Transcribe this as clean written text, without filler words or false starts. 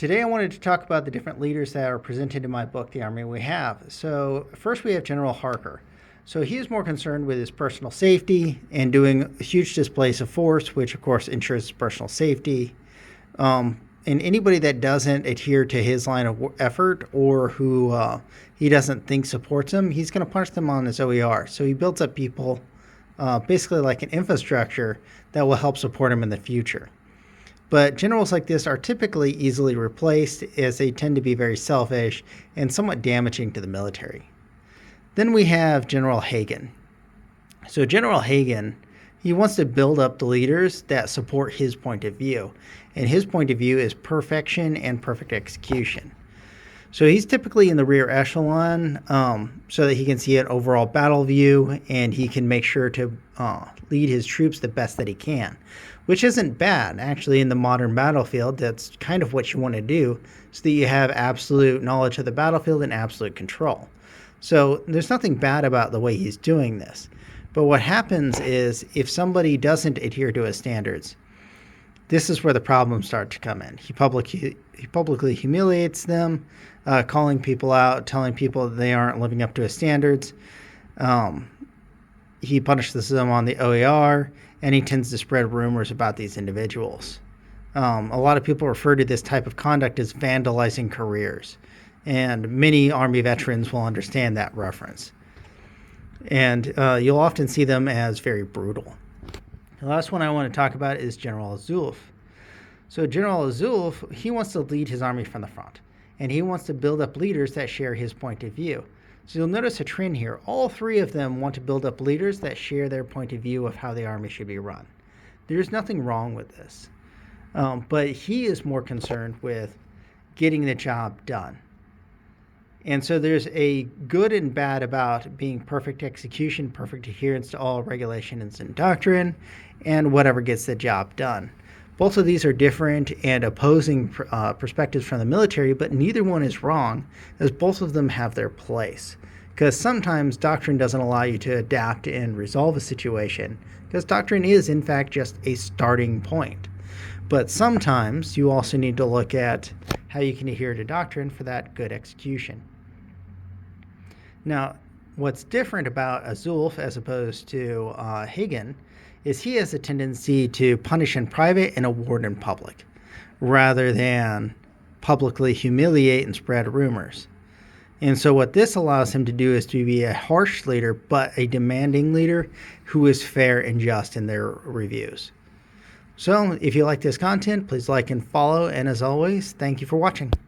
Today I wanted to talk about the different leaders that are presented in my book, The Army We Have. So first we have General Harker. So he is more concerned with his personal safety and doing huge displays of force, which of course ensures his personal safety. And anybody that doesn't adhere to his line of effort or who he doesn't think supports him, he's going to punch them on his OER. So he builds up people basically like an infrastructure that will help support him in the future. But generals like this are typically easily replaced as they tend to be very selfish and somewhat damaging to the military. Then we have General Hagen. So General Hagen, he wants to build up the leaders that support his point of view. And his point of view is perfection and perfect execution. So he's typically in the rear echelon so that he can see an overall battle view and he can make sure to lead his troops the best that he can, which isn't bad. Actually, in the modern battlefield, that's kind of what you want to do so that you have absolute knowledge of the battlefield and absolute control. So there's nothing bad about the way he's doing this. But what happens is if somebody doesn't adhere to his standards, this is where the problems start to come in. He publicly humiliates them, calling people out, telling people that they aren't living up to his standards. He punishes them on the OER, and he tends to spread rumors about these individuals. A lot of people refer to this type of conduct as vandalizing careers, and many Army veterans will understand that reference. And you'll often see them as very brutal. The last one I want to talk about is General Azulf. So General Azulf, he wants to lead his army from the front, and he wants to build up leaders that share his point of view. So you'll notice a trend here. All three of them want to build up leaders that share their point of view of how the army should be run. There's nothing wrong with this. But he is more concerned with getting the job done. And so there's a good and bad about being perfect execution, perfect adherence to all regulations and doctrine, and whatever gets the job done. Both of these are different and opposing perspectives from the military, but neither one is wrong, as both of them have their place. Because sometimes doctrine doesn't allow you to adapt and resolve a situation, because doctrine is, in fact, just a starting point. But sometimes you also need to look at how you can adhere to doctrine for that good execution. Now, what's different about Azulf as opposed to Hagen is he has a tendency to punish in private and award in public, rather than publicly humiliate and spread rumors. And so what this allows him to do is to be a harsh leader, but a demanding leader who is fair and just in their reviews. So if you like this content, please like and follow. And as always, thank you for watching.